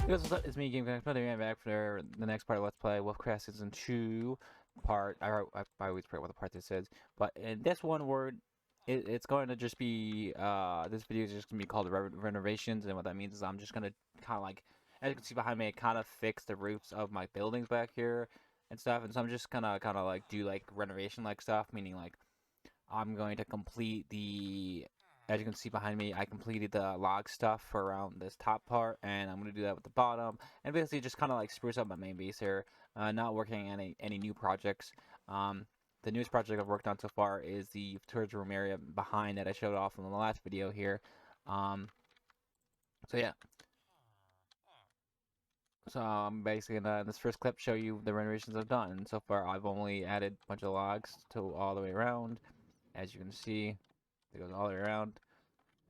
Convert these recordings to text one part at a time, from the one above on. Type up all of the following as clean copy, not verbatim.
Because it's me, GamerTag, back for the next part of Let's Play Wolfcraft Season 2 part. I always forget what the part this is. But in this one word, it's going to just be, this video is just going to be called Renovations. And what that means is I'm just going to kind of like, as you can see behind me, I kind of fix the roofs of my buildings back here and stuff. And so I'm just going to kind of like do like renovation like stuff, meaning like I'm going to complete the, as you can see behind me, I completed the log stuff for around this top part, and I'm going to do that with the bottom, and basically just kind of like spruce up my main base here, not working on any new projects. The newest project I've worked on so far is the storage room area behind that I showed off in the last video here. So yeah. So I'm basically gonna, in this first clip, show you the renovations I've done. And so far, I've only added a bunch of logs to all the way around. As you can see, it goes all the way around.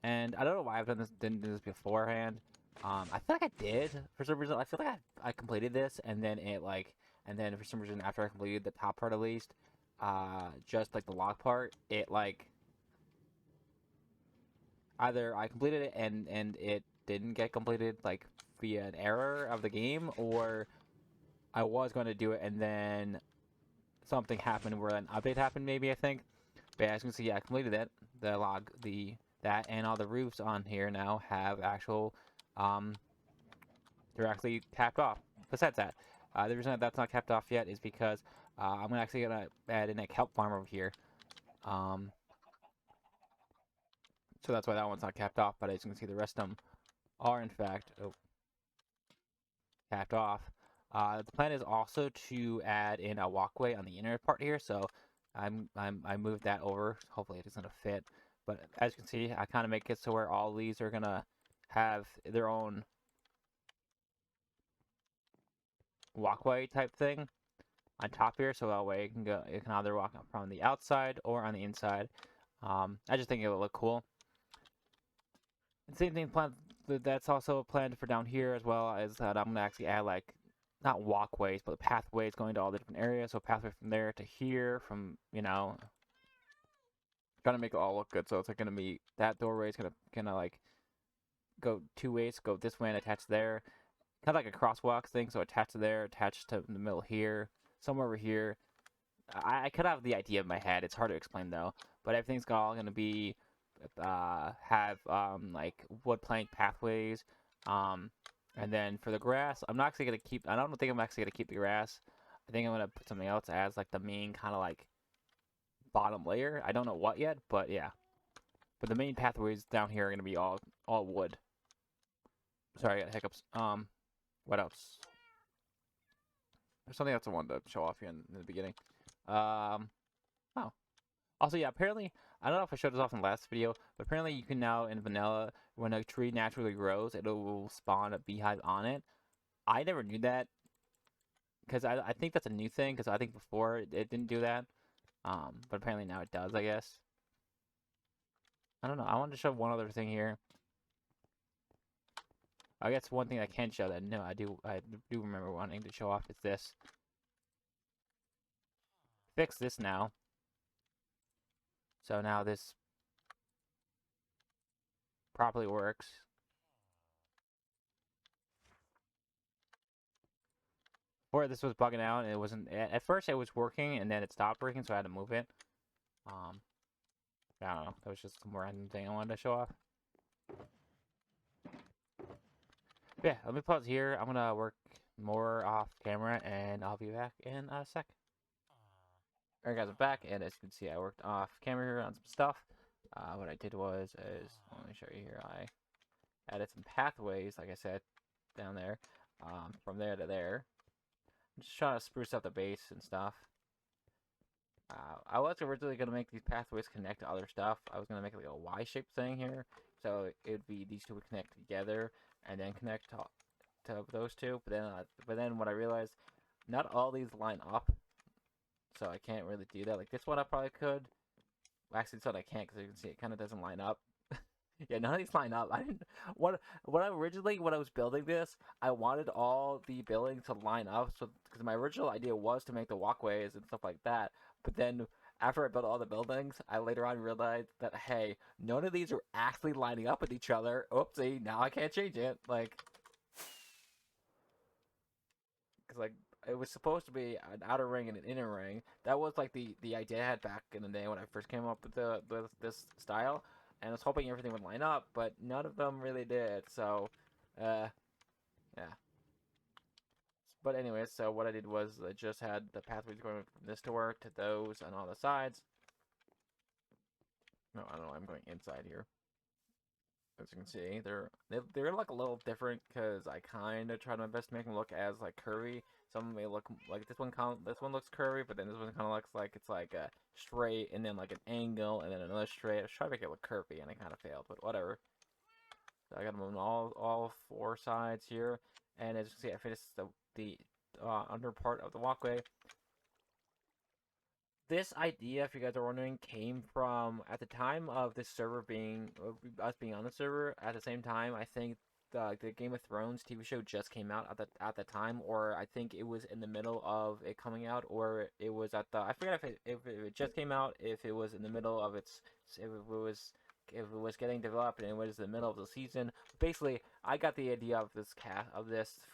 And I don't know why didn't do this beforehand. I feel like I did for some reason. I feel like I completed this, and then and then for some reason after I completed the top part at least, just like the log part, it like either I completed it and it didn't get completed like via an error of the game, or I was going to do it and then something happened where an update happened, maybe I think. But as you can see, yeah, I completed it. The log, that and all the roofs on here now have actual, they're actually capped off. Besides that, the reason that's not capped off yet is because I'm actually gonna add in a kelp farm over here. So that's why that one's not capped off. But as you can see, the rest of them are in fact capped off. The plan is also to add in a walkway on the inner part here. So I moved that over. Hopefully it isn't a fit. But as you can see, I kind of make it so where all these are gonna have their own walkway type thing on top here, so that way it can either walk up from the outside or on the inside. I just think it would look cool. And same thing planned. That's also planned for down here as well, as that I'm gonna actually add like not walkways but pathways going to all the different areas. So pathway from there to here, from trying to make it all look good. So it's like gonna be that doorway is gonna like go two ways, go this way and attach there, kind of like a crosswalk thing. So attached to there, attached to the middle here, somewhere over here. I could have the idea in my head. It's hard to explain though. But everything's all gonna be have like wood plank pathways. And then for the grass, I'm not actually gonna keep. I don't think I'm actually gonna keep the grass. I think I'm gonna put something else as like the main kind of like bottom layer. I don't know what yet, but yeah. But the main pathways down here are gonna be all wood. Sorry, I got hiccups. What else? There's something else I wanted to show off here in the beginning. Oh. Also, yeah, apparently, I don't know if I showed this off in the last video, but apparently you can now, in vanilla, when a tree naturally grows, it will spawn a beehive on it. I never knew that, because I think that's a new thing, because I think before it didn't do that. But apparently now it does, I guess. I don't know, I wanted to show one other thing here. I guess one thing I can show that, no, I do remember wanting to show off is this. Fix this now. So now this properly works. Before this was bugging out and it wasn't, at first it was working and then it stopped working, so I had to move it. I don't know, that was just some random thing I wanted to show off. But yeah, let me pause here. I'm gonna work more off camera and I'll be back in a sec. Alright guys, I'm back, and as you can see I worked off camera here on some stuff. What I did was, let me show you here, I added some pathways, like I said, down there, from there to there. I'm just trying to spruce up the base and stuff. I was originally going to make these pathways connect to other stuff. I was going to make like a Y-shaped thing here, so it would be these two would connect together and then connect to those two. But then what I realized, not all these line up, so I can't really do that. Like this one I probably could. Actually, this one I can't, because you can see it kind of doesn't line up. Yeah, none of these line up. I didn't. When I was building this, I wanted all the buildings to line up. So, because my original idea was to make the walkways and stuff like that. But then after I built all the buildings, I later on realized that hey, none of these are actually lining up with each other. Oopsie! Now I can't change it. Like, because like it was supposed to be an outer ring and an inner ring. That was like the idea I had back in the day when I first came up with this style, and I was hoping everything would line up, but none of them really did. So, yeah. But anyways, so what I did was I just had the pathways going from this door to those on all the sides. No, I don't know. I'm going inside here. As you can see, they're like a little different because I kind of tried my best to make them look as like curvy. Some may look like this one. This one looks curvy, but then this one kind of looks like it's like a straight and then like an angle and then another straight. I was trying to make it look curvy and it kind of failed, but whatever. So I got them on all four sides here, and as you can see, I finished the under part of the walkway. This idea, if you guys are wondering, came from at the time of this server being us being on the server. At the same time, I think the Game of Thrones TV show just came out at the time, or I think it was in the middle of it coming out, or it was at the I forget if it just came out, if it was in the middle of if it was getting developed and it was in the middle of the season. Basically, I got the idea of this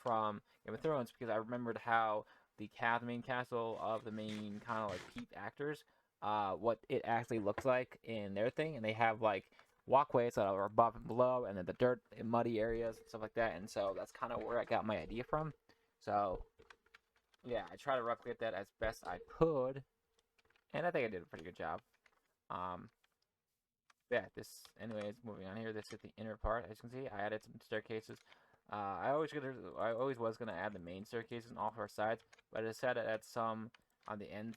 from Game of Thrones because I remembered how the main castle of the main kind of like peep actors, what it actually looks like in their thing, and they have like walkways that are above and below, and then the dirt and muddy areas and stuff like that, and so that's kind of where I got my idea from. So yeah, I try to replicate that as best I could, and I think I did a pretty good job. Um, yeah, anyways, moving on here, this is the inner part. As you can see, I added some staircases. I always was gonna add the main staircases on all four sides, but I decided to add some on the ends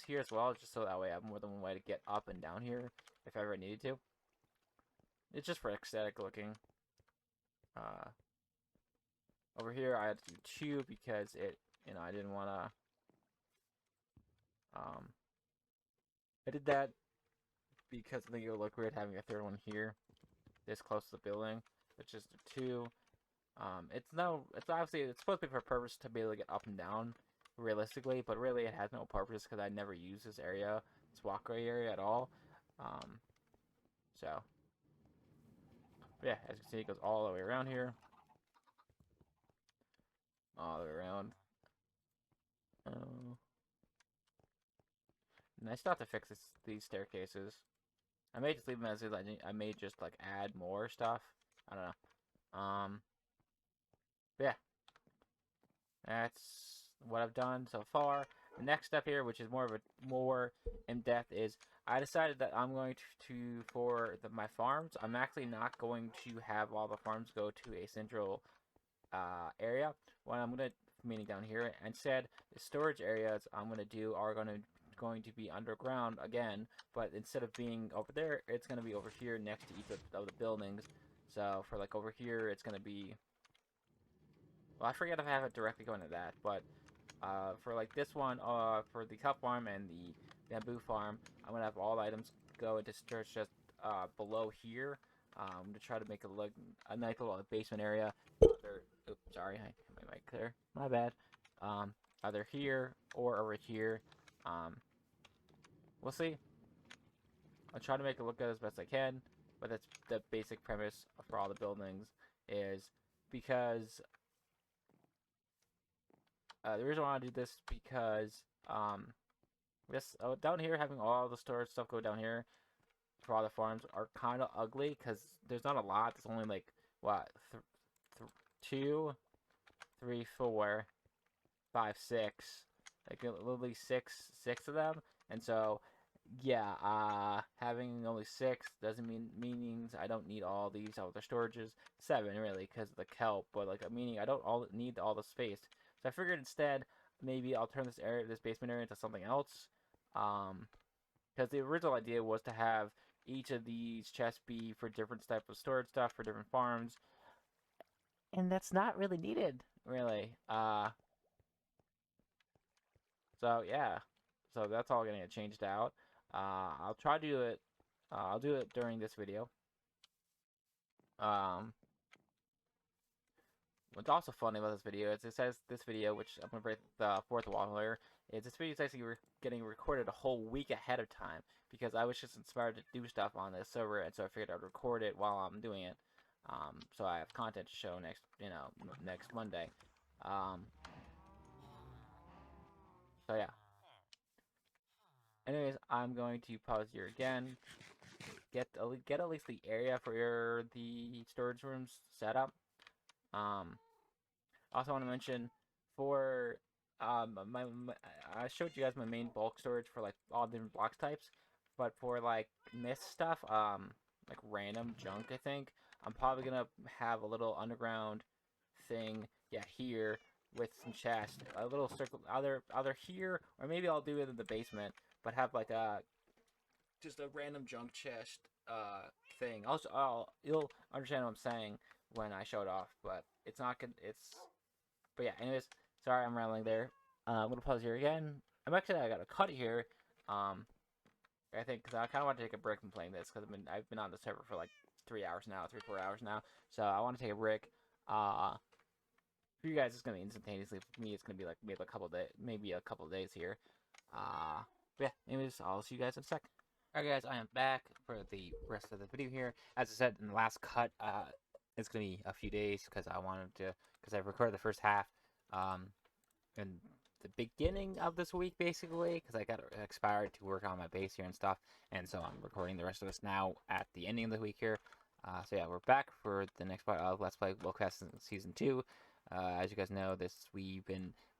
here as well, just so that way I have more than one way to get up and down here if I ever needed to. It's just for aesthetic looking. Over here I had to do two because I didn't wanna. I did that because I think it would look weird having a third one here, this close to the building. It's just a two. It's obviously it's supposed to be for a purpose to be able to get up and down realistically, but really it has no purpose because I never use this walkway area at all. So yeah, as you can see, it goes all the way around here, all the way around. And I still have to fix these staircases. I may just leave them as is. I may just like add more stuff. I don't know. Yeah, that's what I've done so far. The next step here, which is more in depth, is I decided that I'm going to for my farms. I'm actually not going to have all the farms go to a central area. What I'm meaning down here, instead, the storage areas I'm gonna do are going to be underground again, but instead of being over there, it's gonna be over here next to each of the buildings. So for like over here, it's gonna be. Well, I forget if I have it directly going to that, but for like this one, for the cup farm and the bamboo farm, I'm gonna have all the items go into storage just below here. To try to make it look a nice little basement area. Oops, sorry, I have my mic clear. My bad. Either here or over here. We'll see. I'll try to make it look good as best I can, but that's the basic premise for all the buildings is because the reason why I do this because down here having all the storage stuff go down here for all the farms are kind of ugly because there's not a lot. There's only like what 2, 3, 4, 5, 6, like literally six of them, and so yeah, having only 6 doesn't means I don't need all these other storages. 7 really because of the kelp, but like meaning I don't need all the space. So I figured instead maybe I'll turn this basement area into something else. Because the original idea was to have each of these chests be for different type of storage stuff for different farms, and that's not really needed, really. So yeah, so that's all gonna get changed out. I'll try to do it. I'll do it during this video. What's also funny about this video is it says this video, which I'm gonna break the fourth wall here, is this video is actually getting recorded a whole week ahead of time because I was just inspired to do stuff on this server, and so I figured I'd record it while I'm doing it. So I have content to show next Monday. So yeah. Anyways, I'm going to pause here again. Get at least the area for the storage rooms set up. Also want to mention for I showed you guys my main bulk storage for like all different blocks types, but for like mist stuff, like random junk, I think I'm probably gonna have a little underground thing, yeah, here with some chests, a little circle, either here or maybe I'll do it in the basement, but have like a just a random junk chest thing. Also, you'll understand what I'm saying when I show it off, but it's not good. But yeah. Anyways, sorry I'm rambling there. I'm gonna pause here again. I got a cut here. I think because I kind of want to take a break from playing this because I've been on the server for like 3 hours now, 4 hours now. So I want to take a break. For you guys, it's gonna be instantaneously. For me, it's gonna be like maybe a couple days here. Yeah. Anyways, I'll see you guys in a sec. Alright guys, I am back for the rest of the video here. As I said in the last cut, it's going to be a few days because I recorded the first half in the beginning of this week basically because I got expired to work on my base here and stuff, and so I'm recording the rest of this now at the ending of the week here. So yeah, we're back for the next part of Let's Play Worldcast Season 2. As you guys know, we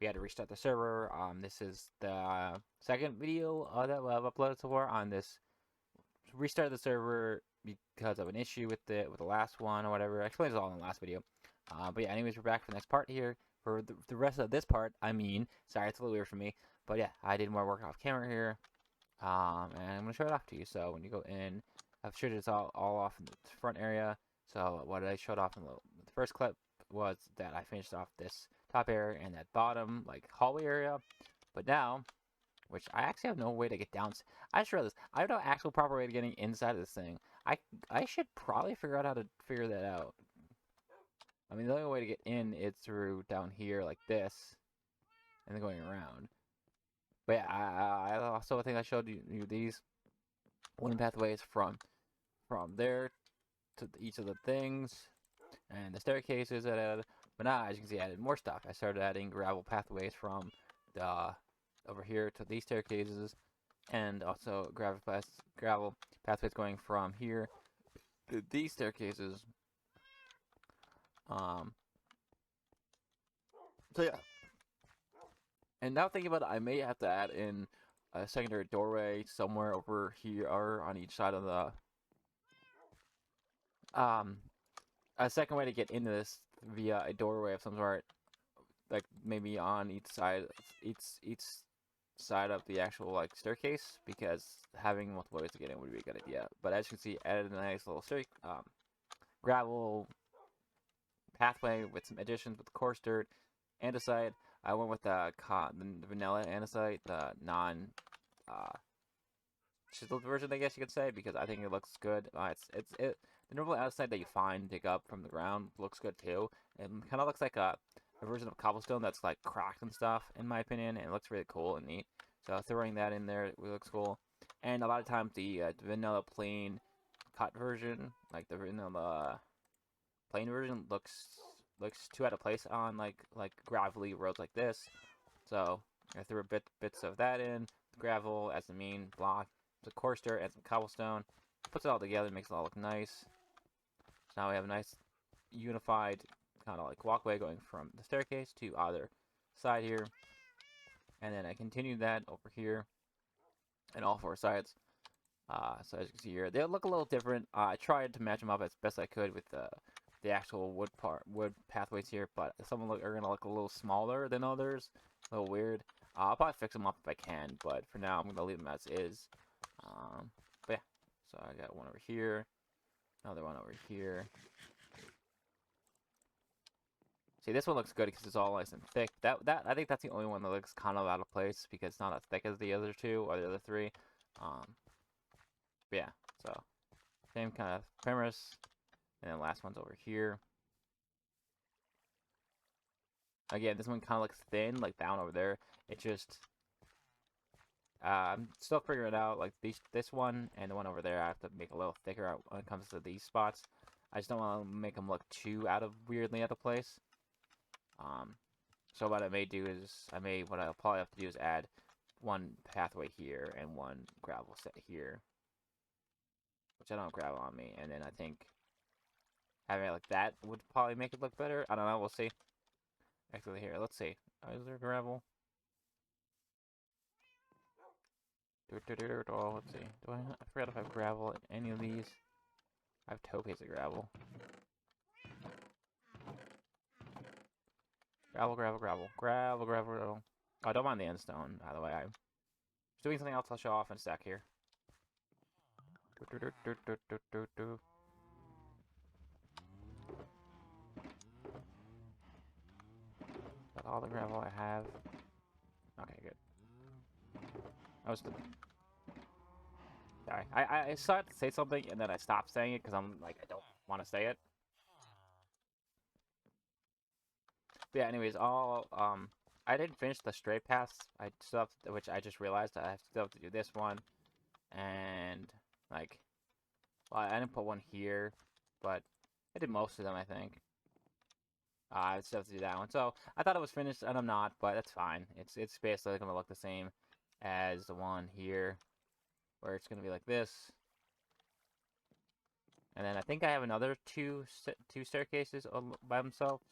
had to restart the server. This is the second video that I've uploaded so far on this restart of the server because of an issue with the last one or whatever. I explained it all in the last video. But yeah, anyways, we're back for the next part here. For the rest of this part, sorry, it's a little weird for me, but yeah, I did more work off camera here, and I'm gonna show it off to you. So when you go in, I've showed it all off in the front area. So what I showed off in the first clip was that I finished off this top area and that bottom like hallway area, but now, which I actually have no way to get down. I just realized I have no actual proper way to getting inside of this thing. I should probably figure out how to figure that out. I mean, the only way to get in is through down here like this, and then going around. But yeah, I also think I showed you these wooden pathways from there to each of the things, and the staircases that I added. But now, as you can see, I added more stuff. I started adding gravel pathways from the over here to these staircases, and also gravel pathways going from here to these staircases. So yeah, and now thinking about it, I may have to add in a secondary doorway somewhere over here or on each side of the a second way to get into this via a doorway of some sort, like maybe on each side of the actual like staircase, because having multiple ways to get in would be a good idea. But as you can see, added a nice little gravel pathway with some additions with coarse dirt, andesite. I went with the vanilla andesite, the non chiseled version, I guess you could say, because I think it looks good. The normal andesite that you find dig up from the ground looks good too. It kind of looks like a version of cobblestone that's like cracked and stuff, in my opinion, and it looks really cool and neat. So throwing that in there, it looks cool. And a lot of times the vanilla plain cut version, like the vanilla plain version, looks too out of place on like gravelly roads like this. So I threw bits of that in, gravel as the main block, the coarse dirt and some cobblestone. Puts it all together, makes it all look nice. So now we have a nice unified kind of like walkway going from the staircase to either side here, and then I continued that over here and all four sides. So as you can see here, they look a little different. I tried to match them up as best I could with the actual wood pathways here, but some are gonna look a little smaller than others, a little weird. I'll probably fix them up if I can, but for now I'm gonna leave them as is. But yeah, so I got one over here, another one over here. See, this one looks good because it's all nice and thick. I think that's the only one that looks kind of out of place because it's not as thick as the other two or the other three. Yeah, so same kind of premise, and then last one's over here. Again, this one kind of looks thin, like that one over there. It just I'm still figuring it out. Like this one and the one over there, I have to make a little thicker when it comes to these spots. I just don't want to make them look too weirdly out of place. So what I may do is, what I'll probably have to do is add one pathway here and one gravel set here, which I don't have gravel on me, and then I think having it like that would probably make it look better. I don't know, we'll see. Actually, here, let's see. Is there gravel? Oh, let's see. I forgot if I have gravel in any of these. I have topaz of gravel. Gravel, gravel, gravel. Gravel, gravel, gravel. Oh, I don't mind the end stone, by the way. I'm doing something else I'll show off in a sec here. That's all the gravel I have. Okay, good. Sorry. I started to say something and then I stopped saying it because I'm like, I don't want to say it. But yeah, anyways, I didn't finish the straight paths. I still have to, which I just realized I still have to do this one. And, like, well, I didn't put one here, but I did most of them, I think. I still have to do that one. So, I thought it was finished, and I'm not, but that's fine. It's basically going to look the same as the one here, where it's going to be like this. And then I think I have another two staircases by themselves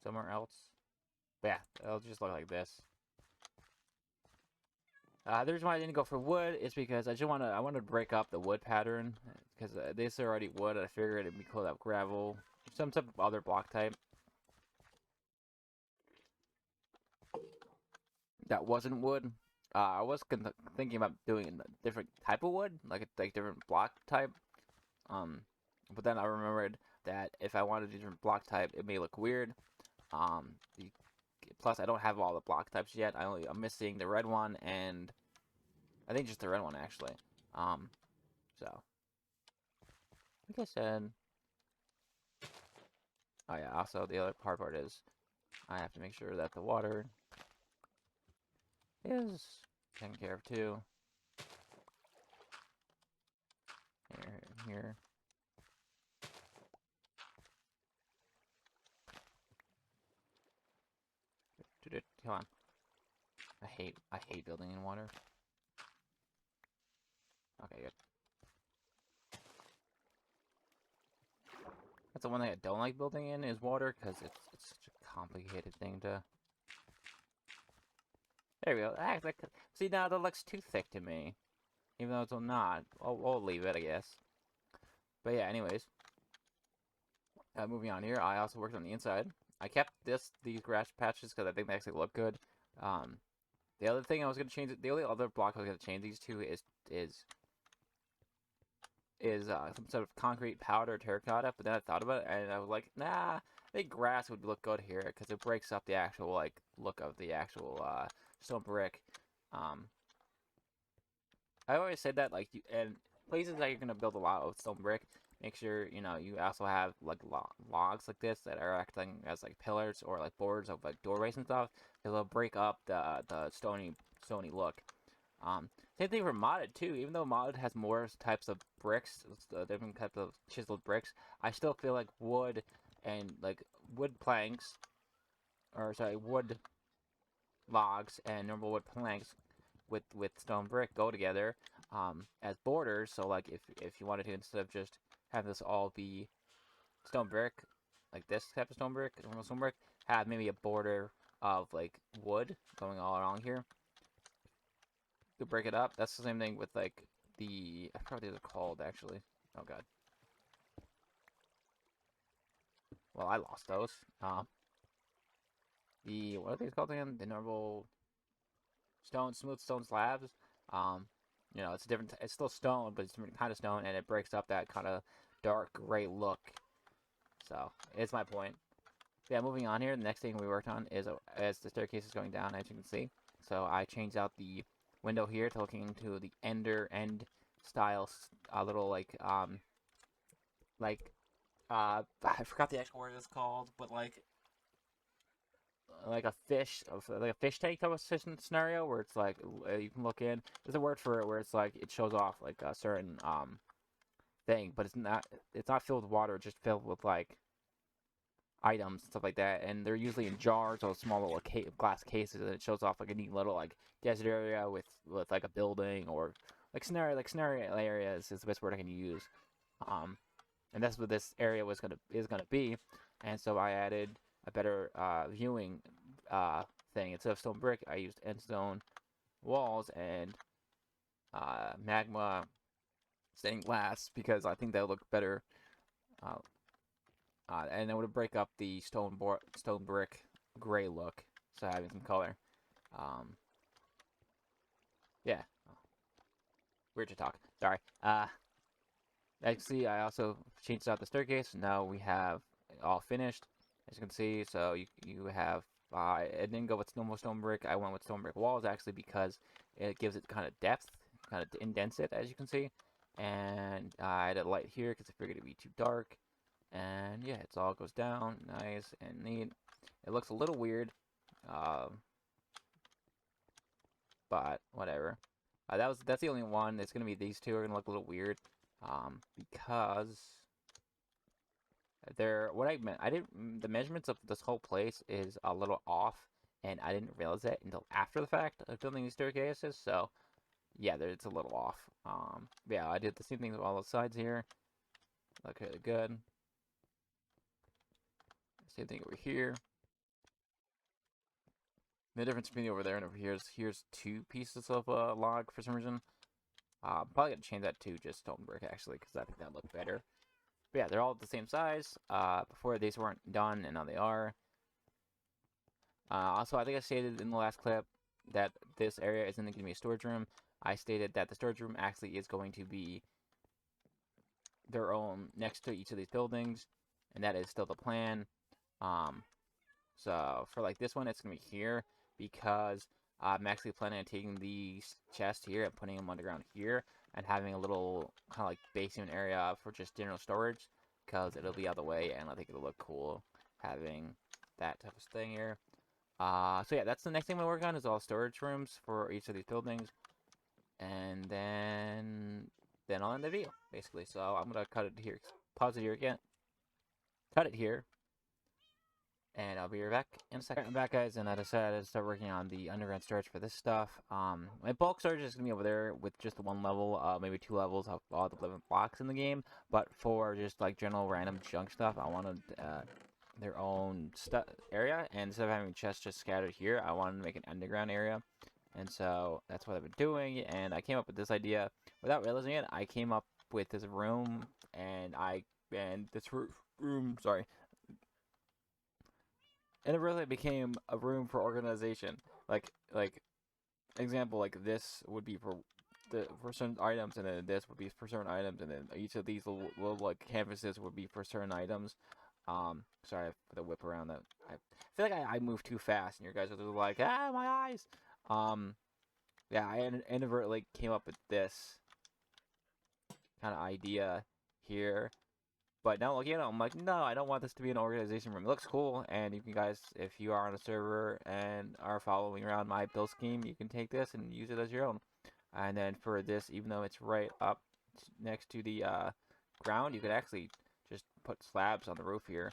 somewhere else. But yeah, it'll just look like this. The reason why I didn't go for wood is because I wanted to break up the wood pattern, because this is already wood. I figured it'd be cool to have gravel, some type of other block type that wasn't wood. I was thinking about doing a different type of wood, like different block type. But then I remembered that if I wanted a different block type, it may look weird. Plus, I don't have all the block types yet. I'm missing the red one, and I think just the red one, actually. So, like I said, oh yeah, also the other part is I have to make sure that the water is taken care of too. Here. Come on. I hate building in water. Okay, good. That's the one thing I don't like building in is water, because it's such a complicated thing to. There we go. See, now that looks too thick to me, even though it's not. I'll leave it, I guess. But yeah, anyways. Moving on here, I also worked on the inside. I kept these grass patches because I think they actually look good. The other thing I was gonna change, the only other block I was gonna change these to is some sort of concrete powder terracotta. But then I thought about it and I was like, nah, I think grass would look good here because it breaks up the actual like look of the actual stone brick. I always said that like and places that you're gonna build a lot of stone brick. Make sure, you know, you also have, like, logs like this that are acting as, like, pillars or, like, boards of, like, doorways and stuff. Because they'll break up the stony look. Same thing for modded, too. Even though modded has more types of bricks, different types of chiseled bricks, I still feel like wood and, like, wood planks, or, sorry, wood logs and normal wood planks with stone brick go together as borders. So, like, if you wanted to, instead of just have this all be stone brick, like this type of stone brick, normal stone brick, have maybe a border of like wood going all around here to break it up. That's the same thing with like I forgot what these are called actually. Oh god. Well, I lost those. What are these called again? The normal smooth stone slabs. You know, it's different. It's still stone, but it's different kind of stone, and it breaks up that kind of dark gray look. So, it's my point. Yeah, moving on here, the next thing we worked on is as the staircase is going down, as you can see. So, I changed out the window here to looking into the end style, little, I forgot the actual word it's called, but, like a fish tank type of scenario where it's like you can look in. There's a word for it where it's like it shows off like a certain thing, but it's not filled with water. It's just filled with like items and stuff like that, and they're usually in jars or small little glass cases, and it shows off like a neat little like desert area with like a building or scenario areas is the best word I can use. And that's what this area is gonna be, and so I added a better viewing thing. Instead of stone brick, I used endstone walls and magma stained glass because I think that would look better. Uh, and it would break up the stone brick gray look, so having some color. Yeah, weird to talk. Sorry. Actually, I also changed out the staircase. Now we have it all finished, as you can see. So you have. I didn't go with normal stone brick. I went with stone brick walls actually because it gives it kind of depth, kind of indents it, as you can see. And I added light here because I figured it'd be too dark. And yeah, it all goes down, nice and neat. It looks a little weird, but whatever. That's the only one. It's gonna be these two are gonna look a little weird, because the measurements of this whole place is a little off, and I didn't realize that until after the fact of building these staircases. So yeah, it's a little off. Yeah, I did the same thing with all the sides here. Look really good. Same thing over here. The difference between over there and over here is here's two pieces of log for some reason. Probably gonna change that to just stone brick actually, because I think that look better. But yeah, they're all the same size. Before these weren't done, and now they are. Also, I think I stated in the last clip that this area isn't going to be a storage room. I stated that the storage room actually is going to be their own next to each of these buildings, and that is still the plan. So for like this one, it's gonna be here because I'm actually planning on taking these chests here and putting them underground here and having a little kind of like basement area for just general storage because it'll be out of the way and I think it'll look cool having that type of thing here. So yeah, that's the next thing I'm working on is all storage rooms for each of these buildings, and then I'll end the video basically. So I'm gonna cut it here, pause it here again, cut it here. And I'll be right back in a second. I'm back, guys, and I decided to start working on the underground storage for this stuff. My bulk storage is going to be over there with just the one level, maybe 2 levels of all the living blocks in the game. But for just, like, general random junk stuff, I wanted their own area. And instead of having chests just scattered here, I wanted to make an underground area. And so that's what I've been doing. And I came up with this idea. Without realizing it, I came up with this room, and this room, sorry. And it really became a room for organization. Like example, like this would be for certain items, and then this would be for certain items, and then each of these little like canvases would be for certain items. Sorry for the whip around that. I feel like I move too fast, and you guys are like, ah, my eyes. Yeah, I inadvertently came up with this kind of idea here. But now looking at it, I'm like, no, I don't want this to be an organization room. It looks cool, and you can guys, if you are on a server and are following around my build scheme, you can take this and use it as your own. And then for this, even though it's right up next to the ground, you could actually just put slabs on the roof here.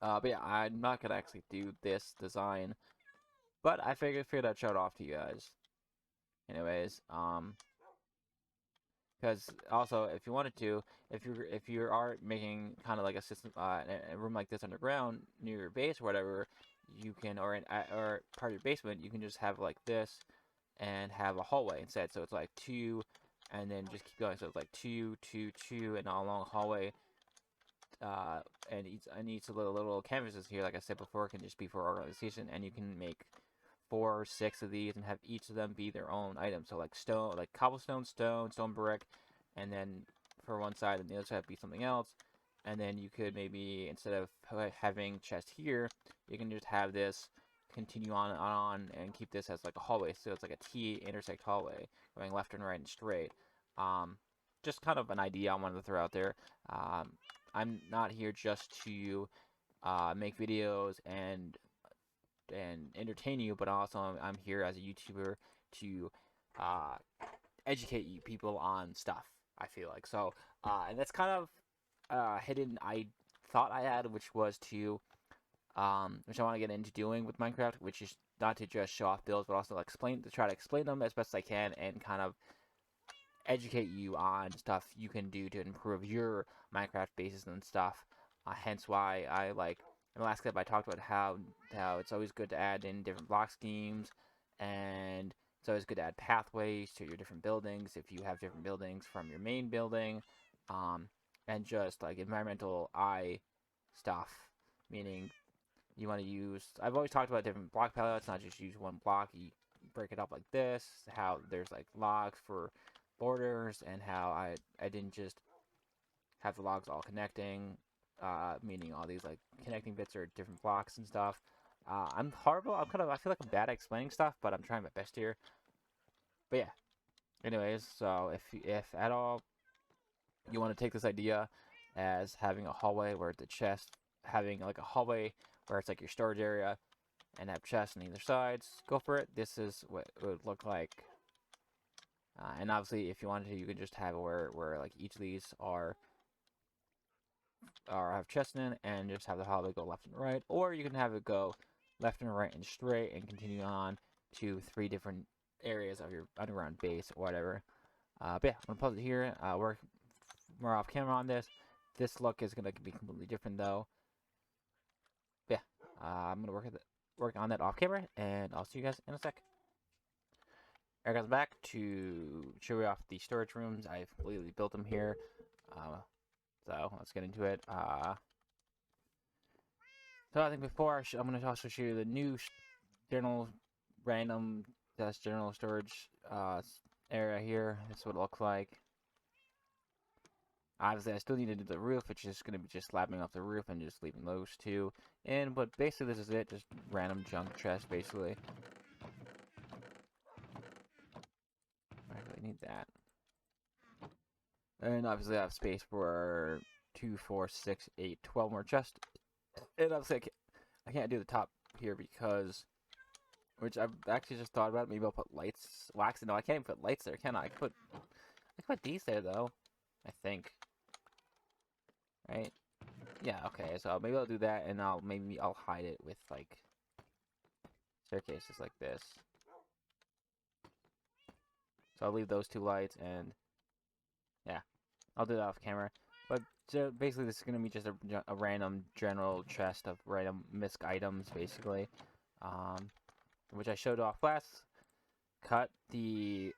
But yeah, I'm not gonna actually do this design, but I figured I'd show it off to you guys. Anyways, because also, if you wanted to, if you are making kind of like a system, a room like this underground near your base or whatever, you can, or part of your basement, you can just have like this, and have a hallway instead. So it's like 2, and then just keep going. So it's like 2, 2, 2, and all along hallway. And each of the little canvases here, like I said before, can just be for organization, and you can make 4 or 6 of these and have each of them be their own item. So like stone, like cobblestone, stone brick, and then for one side and the other side be something else. And then you could maybe, instead of having chest here, you can just have this continue on and keep this as like a hallway. So it's like a T intersect hallway going left and right and straight. Just kind of an idea I wanted to throw out there. I'm not here just to make videos and entertain you, but also I'm here as a YouTuber to educate you people on stuff. I feel like so, and that's kind of hidden thought I had, which was to, which I want to get into doing with Minecraft, which is not to just show off builds, but also like try to explain them as best as I can, and kind of educate you on stuff you can do to improve your Minecraft bases and stuff. Hence why I like in the last clip I talked about how it's always good to add in different block schemes, and it's always good to add pathways to your different buildings if you have different buildings from your main building, and just like environmental stuff, meaning you want to use. I've always talked about different block palettes, not just use one block. You break it up like this. How there's like logs for borders, and how I didn't just have the logs all connecting, meaning all these like connecting bits are different blocks and stuff. I'm horrible. I feel like I'm bad at explaining stuff, but I'm trying my best here. But yeah. Anyways, so if at all you want to take this idea as having a hallway where the chest, having like a hallway where it's like your storage area, and have chests on either sides, go for it. This is what it would look like. And obviously, if you wanted to, you could just have it where like each of these are have chests in it, and just have the hallway go left and right, or you can have it go left and right and straight, and continue on to 3 different areas of your underground base or whatever. But yeah, I'm gonna pause it here. Work more off camera on this. This look is gonna be completely different though. But yeah, I'm gonna work on that off camera, and I'll see you guys in a sec. Alright guys, I'm back to show you off the storage rooms. I've completely built them here. So let's get into it. So I think before I'm going to also show you the new general general storage area here. That's what it looks like. Obviously, I still need to do the roof, which is going to be just slapping off the roof and just leaving those 2 in. But basically, this is it. Just random junk chest, basically. I really need that. And obviously, I have space for 2, 4, 6, 8, 12 more chests. And obviously, I can't do the top here because, which I've actually just thought about. Maybe I'll put lights. Well, actually, no, I can't even put lights there, can I? I can put these there though. I think. Right? Yeah. Okay. So maybe I'll do that, and maybe I'll hide it with like staircases like this. So I'll leave those 2 lights, and yeah, I'll do that off camera. But basically, this is going to be just a random general chest of random misc items, basically, which I showed off last cut. The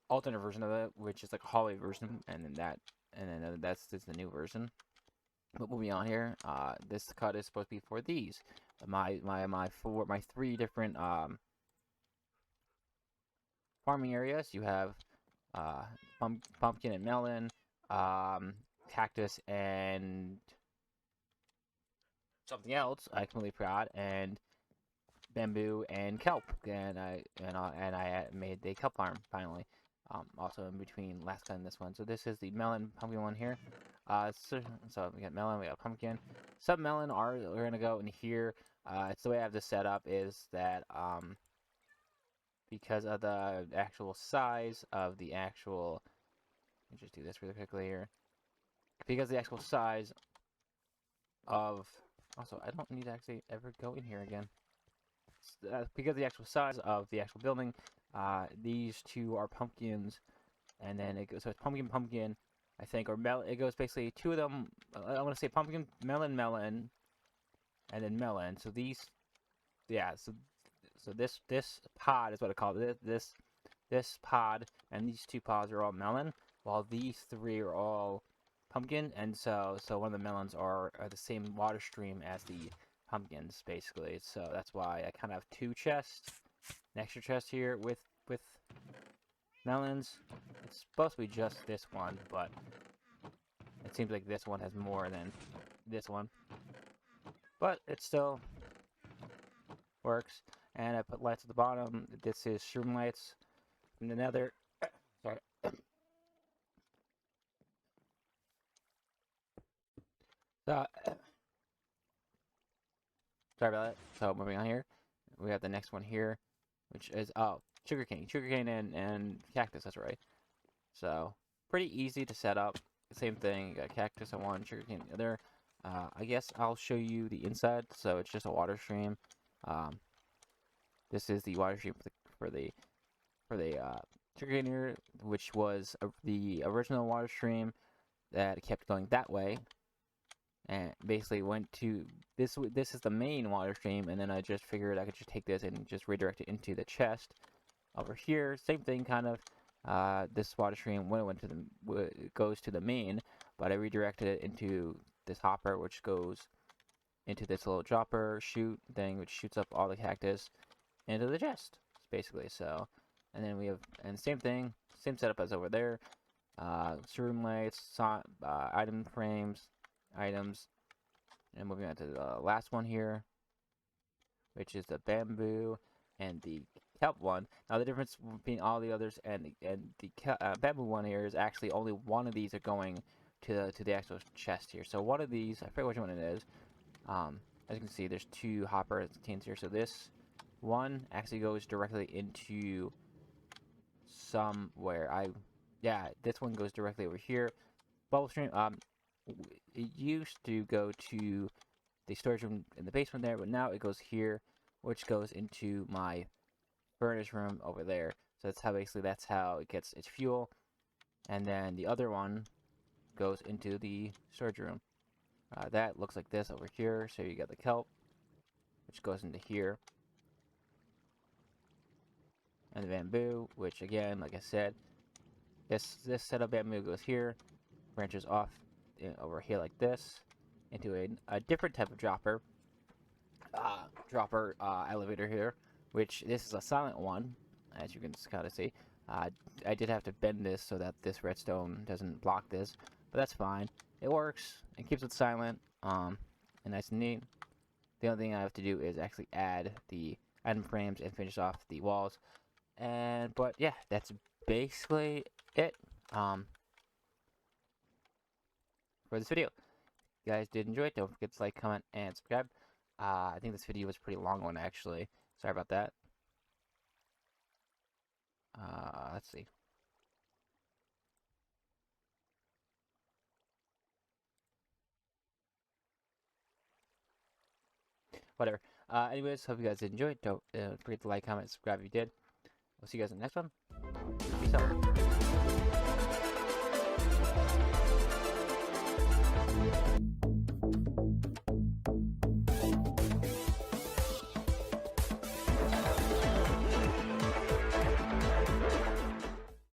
alternate version of it, which is like a hallway version, and then that's the new version. But moving on here, this cut is supposed to be for these, my 3 different farming areas. You have pumpkin and melon, cactus and something else I completely forgot, and bamboo and kelp, and I made the kelp farm finally. Also in between last cut and this one. So this is the melon pumpkin one here. So we got melon, we got pumpkin. Some melon are gonna go in here. It's the way I have this set up is that because of the actual size of the actual. Let me just do this really quickly here. Because the actual size of. Also, I don't need to actually ever go in here again. Because the actual size of the actual building, these 2 are pumpkins, and then it goes. So it's pumpkin, I think, or melon. It goes basically 2 of them. I want to say pumpkin, melon, and then melon. So these, yeah. So this pod is what I call it. This pod and these 2 pods are all melon, while these 3 are all pumpkin, and so one of the melons are the same water stream as the pumpkins, basically. So that's why I kind of have 2 chests, an extra chest here with melons. It's supposed to be just this one, but it seems like this one has more than this one. But it still works. And I put lights at the bottom. This is shroom lights from the nether. Sorry. So, sorry about that. So moving on here, we have the next one here, which is sugarcane and cactus. That's right. So pretty easy to set up. Same thing. You got cactus on one, sugarcane on the other. I guess I'll show you the inside. So it's just a water stream. Um, this is the water stream for the trigger, which was the original water stream that kept going that way, and basically went to this. This is the main water stream, and then I just figured I could just take this and just redirect it into the chest over here. Same thing, kind of. This water stream when it went to goes to the main, but I redirected it into this hopper, which goes into this little dropper chute thing, which shoots up all the cactus into the chest, basically. So, and then we have, and same thing, same setup as over there. Room lights, item frames, items, and moving on to the last one here, which is the bamboo and the kelp one. Now the difference between all the others and the bamboo one here is actually only one of these are going to the actual chest here. So one of these, I forget which one it is. As you can see, there's two hopper containers here. So this one actually goes directly into somewhere. Yeah, this one goes directly over here. Bubble stream. It used to go to the storage room in the basement there, but now it goes here, which goes into my furnace room over there. So that's how it gets its fuel, and then the other one goes into the storage room. That looks like this over here. So you got the kelp, which goes into here, and the bamboo, which again, like I said, this set of bamboo goes here, branches off over here like this into a different type of dropper elevator here, which this is a silent one, as you can kind of see. I did have to bend this so that this redstone doesn't block this, but that's fine. It works. It keeps it silent, and nice and neat. The only thing I have to do is actually add the item frames and finish off the walls. But yeah, that's basically it for this video. If you guys did enjoy it, don't forget to like, comment, and subscribe. I think this video was a pretty long one, actually. Sorry about that. Let's see. Whatever. Anyways, hope you guys did enjoy it. Don't forget to like, comment, subscribe if you did. We'll see you guys in the next one. Peace out.